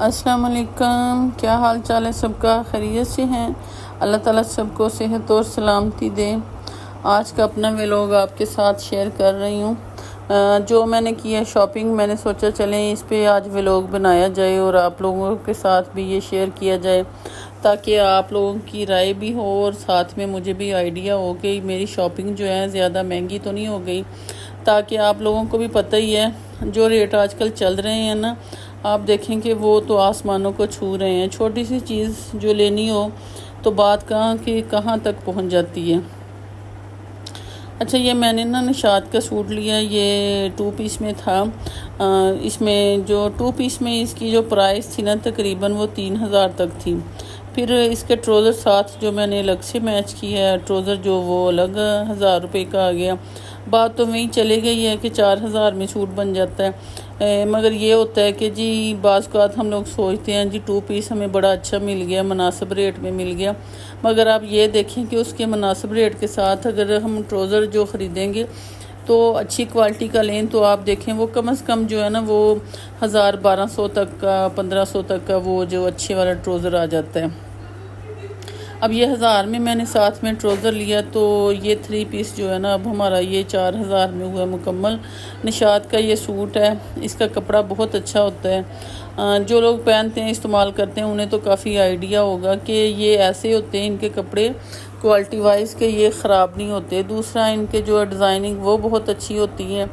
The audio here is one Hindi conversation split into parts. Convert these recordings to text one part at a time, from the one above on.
अस्सलाम वालेकुम। क्या हाल चाल है सबका? खैरियत से हैं? अल्लाह ताला सबको सेहत और सलामती दे। आज का अपना व्लॉग आपके साथ शेयर कर रही हूँ। जो मैंने किया शॉपिंग, मैंने सोचा चलें इस पे आज व्लॉग बनाया जाए और आप लोगों के साथ भी ये शेयर किया जाए ताकि आप लोगों की राय भी हो और साथ में मुझे भी आइडिया हो कि मेरी शॉपिंग जो है ज़्यादा महंगी तो नहीं हो गई। ताकि आप लोगों को भी पता ही है जो रेट आजकल चल रहे हैं ना, आप देखें कि वो तो आसमानों को छू रहे हैं। छोटी सी चीज़ जो लेनी हो तो बात कहाँ की कहाँ तक पहुँच जाती है। अच्छा, ये मैंने ना निशात का सूट लिया, ये 2 पीस में था। इसमें जो 2 पीस में इसकी जो प्राइस थी ना तकरीबन वो 3000 तक थी। फिर इसके ट्रोज़र साथ जो मैंने अलग से मैच किया है ट्रोज़र जो वो अलग 1000 रुपये का आ गया। बात तो वहीं चले गई है कि 4000 में सूट बन जाता है। मगर ये होता है कि जी बाज़ औक़ात हम लोग सोचते हैं जी 2 पीस हमें बड़ा अच्छा मिल गया, मुनासिब रेट में मिल गया। मगर आप ये देखें कि उसके मुनासिब रेट के साथ अगर हम ट्रोज़र जो ख़रीदेंगे तो अच्छी क्वालिटी का लें तो आप देखें वो कम से कम जो है ना वो 1000-1200 तक का 1500 तक का वो जो अच्छे वाला ट्रोज़र आ जाता है। अब ये 1000 में मैंने साथ में ट्रोज़र लिया तो ये 3 पीस जो है ना अब हमारा ये 4000 में हुआ मुकम्मल। निशात का ये सूट है, इसका कपड़ा बहुत अच्छा होता है। जो लोग पहनते हैं इस्तेमाल करते हैं उन्हें तो काफ़ी आइडिया होगा कि ये ऐसे होते हैं इनके कपड़े क्वालिटी वाइज के ये ख़राब नहीं होते। दूसरा इनके जो डिज़ाइनिंग वो बहुत अच्छी होती है।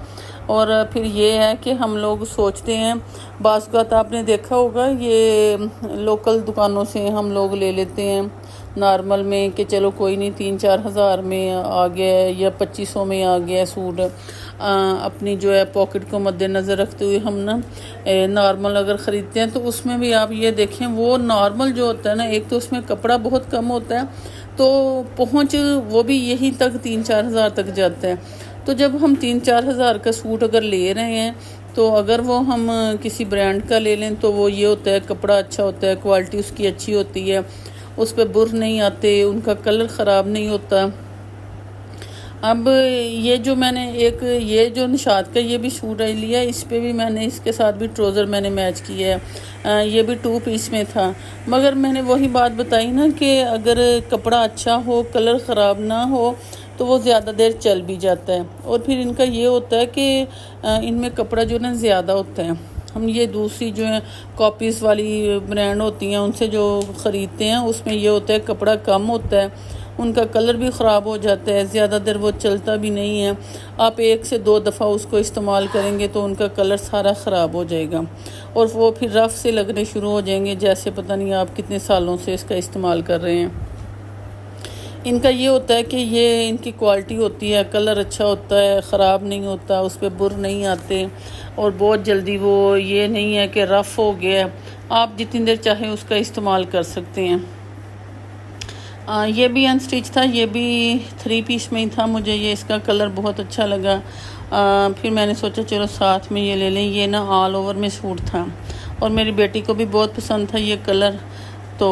और फिर ये है कि हम लोग सोचते हैं बाज़ औक़ात आपने देखा होगा ये लोकल दुकानों से हम लोग ले लेते हैं नॉर्मल में कि चलो कोई नहीं 3-4 हज़ार में आ गया या 2500 में आ गया सूट। अपनी जो है पॉकेट को मद्देनज़र रखते हुए हम ना नॉर्मल अगर ख़रीदते हैं तो उसमें भी आप ये देखें वो नॉर्मल जो होता है ना, एक तो उसमें कपड़ा बहुत कम होता है तो पहुँच वो भी यहीं तक 3-4 हज़ार तक जाता है। तो जब हम 3-4 हज़ार का सूट अगर ले रहे हैं तो अगर वो हम किसी ब्रांड का ले लें तो वो ये होता है कपड़ा अच्छा होता है, क्वालिटी उसकी अच्छी होती है, उस पर बुर नहीं आते, उनका कलर ख़राब नहीं होता। अब ये जो मैंने एक ये जो निशात का ये भी सूट लिया, इस पे भी मैंने इसके साथ भी ट्रोज़र मैंने मैच किया है। ये भी 2 पीस में था। मगर मैंने वही बात बताई ना कि अगर कपड़ा अच्छा हो, कलर ख़राब ना हो तो वो ज़्यादा देर चल भी जाता है। और फिर इनका ये होता है कि इनमें कपड़ा जो ना ज़्यादा होता है। हम ये दूसरी जो है कॉपीज़ वाली ब्रांड होती हैं उनसे जो ख़रीदते हैं उसमें ये होता है कपड़ा कम होता है, उनका कलर भी ख़राब हो जाता है, ज़्यादा देर वो चलता भी नहीं है। आप 1 से 2 दफ़ा उसको इस्तेमाल करेंगे तो उनका कलर सारा ख़राब हो जाएगा और वो फिर रफ़ से लगने शुरू हो जाएंगे, जैसे पता नहीं आप कितने सालों से इसका इस्तेमाल कर रहे हैं। इनका ये होता है कि ये इनकी क्वालिटी होती है, कलर अच्छा होता है, ख़राब नहीं होता, उस पर बुर नहीं आते और बहुत जल्दी वो ये नहीं है कि रफ़ हो गया। आप जितनी देर चाहें उसका इस्तेमाल कर सकते हैं। ये भी अनस्टिच था, ये भी 3 पीस में ही था। मुझे ये इसका कलर बहुत अच्छा लगा। फिर मैंने सोचा चलो साथ में ये ले लें। ये ना ऑल ओवर में सूट था और मेरी बेटी को भी बहुत पसंद था ये कलर, तो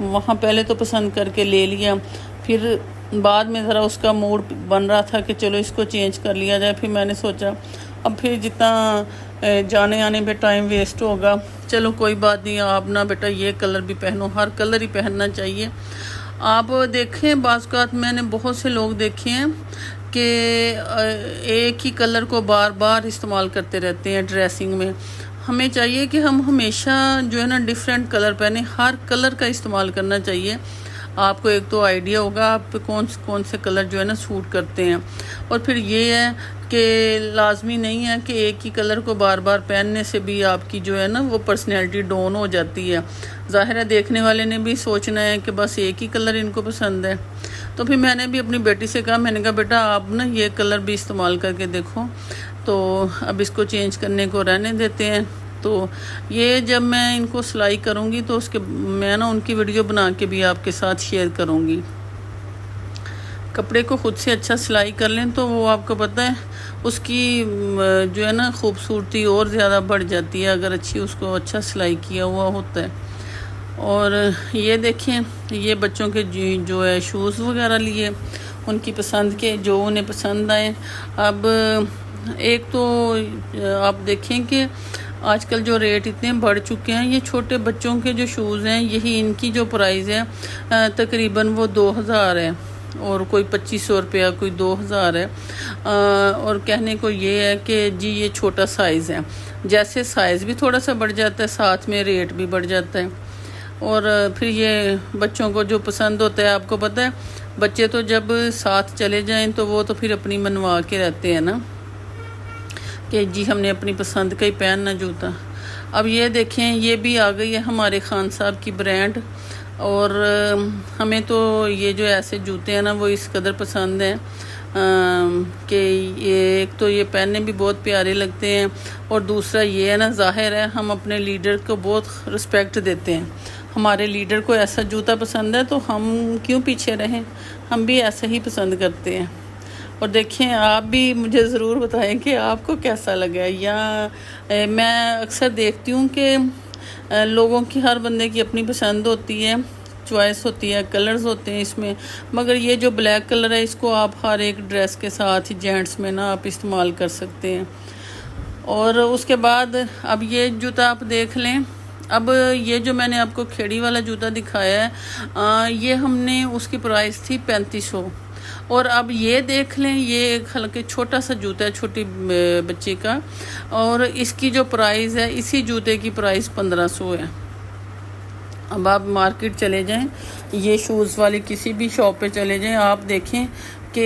वहाँ पहले तो पसंद करके ले लिया। फिर बाद में ज़रा उसका मूड बन रहा था कि चलो इसको चेंज कर लिया जाए। फिर मैंने सोचा अब फिर जितना जाने आने पे टाइम वेस्ट होगा, चलो कोई बात नहीं, आप ना बेटा ये कलर भी पहनो, हर कलर ही पहनना चाहिए। आप देखें बाज़ औक़ात मैंने बहुत से लोग देखे हैं कि एक ही कलर को बार बार इस्तेमाल करते रहते हैं ड्रेसिंग में। हमें चाहिए कि हम हमेशा जो है ना डिफरेंट कलर पहने, हर कलर का इस्तेमाल करना चाहिए। आपको एक तो आइडिया होगा आप पे कौन से कलर जो है ना सूट करते हैं। और फिर ये है कि लाजमी नहीं है कि एक ही कलर को बार बार पहनने से भी आपकी जो है ना वो पर्सनैलिटी डाउन हो जाती है। ज़ाहिर है देखने वाले ने भी सोचना है कि बस एक ही कलर इनको पसंद है। तो फिर मैंने भी अपनी बेटी से कहा, मैंने कहा बेटा आप ना ये कलर भी इस्तेमाल करके देखो। तो अब इसको चेंज करने को रहने देते हैं। तो ये जब मैं इनको सिलाई करूँगी तो उसके मैं ना उनकी वीडियो बना के भी आपके साथ शेयर करूँगी। कपड़े को ख़ुद से अच्छा सिलाई कर लें तो वो आपको पता है उसकी जो है ना खूबसूरती और ज़्यादा बढ़ जाती है अगर अच्छी उसको अच्छा सिलाई किया हुआ होता है। और ये देखें ये बच्चों के जो है शूज़ वगैरह लिए उनकी पसंद के जो उन्हें पसंद आए। अब एक तो आप देखें कि आजकल जो रेट इतने बढ़ चुके हैं, ये छोटे बच्चों के जो शूज़ हैं यही इनकी जो प्राइस है तकरीबन वो 2000 है, और कोई 2500 रुपया, कोई 2000 है। और कहने को ये है कि जी ये छोटा साइज़ है, जैसे साइज़ भी थोड़ा सा बढ़ जाता है साथ में रेट भी बढ़ जाता है। और फिर ये बच्चों को जो पसंद होता है, आपको पता है बच्चे तो जब साथ चले जाएं तो वो तो फिर अपनी मनवा के रहते हैं ना कि जी हमने अपनी पसंद का ही पहनना जूता। अब ये देखें, ये भी आ गई है हमारे खान साहब की ब्रांड, और हमें तो ये जो ऐसे जूते हैं ना वो इस कदर पसंद हैं कि ये एक तो ये पहनने भी बहुत प्यारे लगते हैं, और दूसरा ये है ना, ज़ाहिर है हम अपने लीडर को बहुत रिस्पेक्ट देते हैं। हमारे लीडर को ऐसा जूता पसंद है तो हम क्यों पीछे रहें, हम भी ऐसा ही पसंद करते हैं। और देखें, आप भी मुझे ज़रूर बताएं कि आपको कैसा लगा। या मैं अक्सर देखती हूँ कि लोगों की, हर बंदे की अपनी पसंद होती है, चॉइस होती है, कलर्स होते हैं इसमें, मगर ये जो ब्लैक कलर है इसको आप हर एक ड्रेस के साथ ही जेंट्स में ना आप इस्तेमाल कर सकते हैं। और उसके बाद अब ये जूता आप देख लें। अब ये जो मैंने आपको खेड़ी वाला जूता दिखाया है ये हमने उसकी प्राइस थी 3500, और अब ये देख लें, ये एक हल्के छोटा सा जूता है छोटी बच्ची का, और इसकी जो प्राइस है, इसी जूते की प्राइस 1500 है। अब आप मार्केट चले जाएं, ये शूज़ वाली किसी भी शॉप पे चले जाएं, आप देखें कि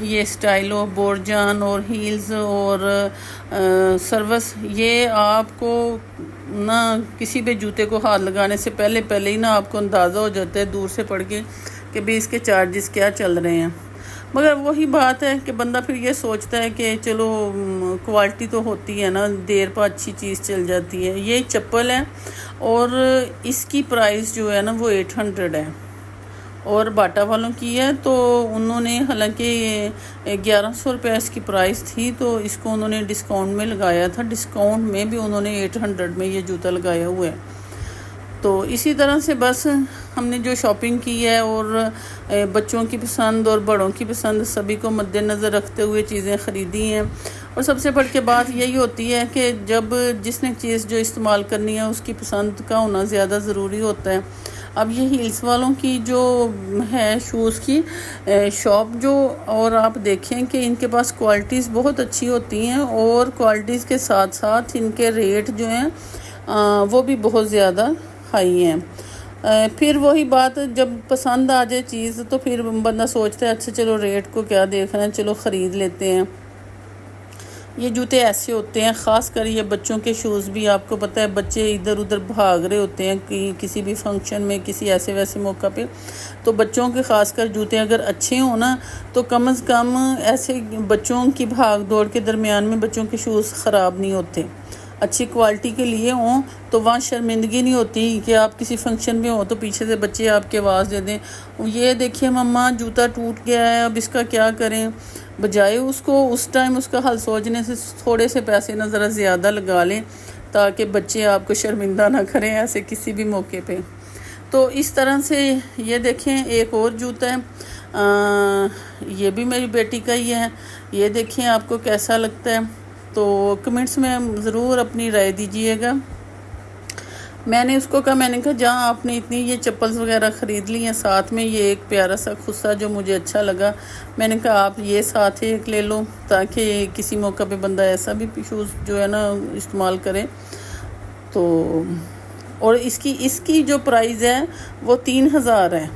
ये स्टाइलो, बोरजान और हील्स और सर्वस, ये आपको ना किसी भी जूते को हाथ लगाने से पहले ही ना आपको अंदाज़ा हो जाता है दूर से पढ़ के कि भाई इसके चार्जेस क्या चल रहे हैं। मगर वही बात है कि बंदा फिर ये सोचता है कि चलो क्वालिटी तो होती है ना, देर पर अच्छी चीज़ चल जाती है। ये चप्पल है और इसकी प्राइस जो है ना वो 800 है, और बाटा वालों की है तो उन्होंने, हालांकि 1100 रुपये इसकी प्राइस थी, तो इसको उन्होंने डिस्काउंट में लगाया था। डिस्काउंट में भी उन्होंने 800 में ये जूता लगाया हुआ है। तो इसी तरह से बस हमने जो शॉपिंग की है, और बच्चों की पसंद और बड़ों की पसंद सभी को मद्देनज़र रखते हुए चीज़ें ख़रीदी हैं। और सबसे बढ़ के बात यही होती है कि जब जिसने चीज़ जो इस्तेमाल करनी है उसकी पसंद का होना ज़्यादा ज़रूरी होता है। अब ये हील्स वालों की जो है शूज़ की शॉप जो, और आप देखें कि इनके पास क्वालिटीज़ बहुत अच्छी होती हैं, और क्वालिटीज़ के साथ साथ इनके रेट जो हैं वो भी बहुत ज़्यादा हाई हैं। फिर वही बात, जब पसंद आ जाए चीज़ तो फिर बंदा सोचता है अच्छा चलो रेट को क्या देखना है, चलो ख़रीद लेते हैं। ये जूते ऐसे होते हैं, ख़ास कर ये बच्चों के शूज़ भी, आपको पता है बच्चे इधर उधर भाग रहे होते हैं कि किसी भी फंक्शन में, किसी ऐसे वैसे मौका पे, तो बच्चों के ख़ास कर जूते अगर अच्छे हों ना, तो कम से कम ऐसे बच्चों की भाग दौड़ के दरमियान में बच्चों के शूज़ ख़राब नहीं होते। अच्छी क्वालिटी के लिए हों तो वहाँ शर्मिंदगी नहीं होती कि आप किसी फंक्शन में हो तो पीछे से बच्चे आपके आवाज़ दे दें, ये देखिए मम्मा जूता टूट गया है, अब इसका क्या करें। बजाय उसको उस टाइम उसका हल सोचने से थोड़े से पैसे ना ज़रा ज़्यादा लगा लें, ताकि बच्चे आपको शर्मिंदा ना करें ऐसे किसी भी मौके पे। तो इस तरह से ये देखें, एक और जूता है, ये भी मेरी बेटी का ही है। ये देखें आपको कैसा लगता है, तो कमेंट्स में ज़रूर अपनी राय दीजिएगा। मैंने उसको कहा, मैंने कहा जहाँ आपने इतनी ये चप्पल्स वगैरह ख़रीद ली हैं, साथ में ये एक प्यारा सा खुस्सा जो मुझे अच्छा लगा, मैंने कहा आप ये साथ एक ले लो, ताकि किसी मौका पे बंदा ऐसा भी शूज़ जो है ना इस्तेमाल करे। तो और इसकी जो प्राइस है वो 3000 है।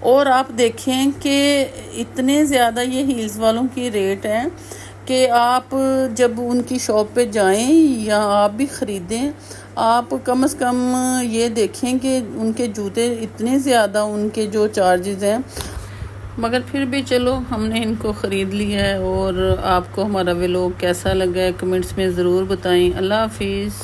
और आप देखें कि इतने ज़्यादा ये हील्स वालों की रेट हैं कि आप जब उनकी शॉप पे जाएं या आप भी ख़रीदें, आप कम से कम ये देखें कि उनके जूते इतने ज़्यादा उनके जो चार्जेस हैं, मगर फिर भी चलो हमने इनको ख़रीद लिया है। और आपको हमारा व्लॉग कैसा लगा है कमेंट्स में ज़रूर बताएं। अल्लाह हाफिज़।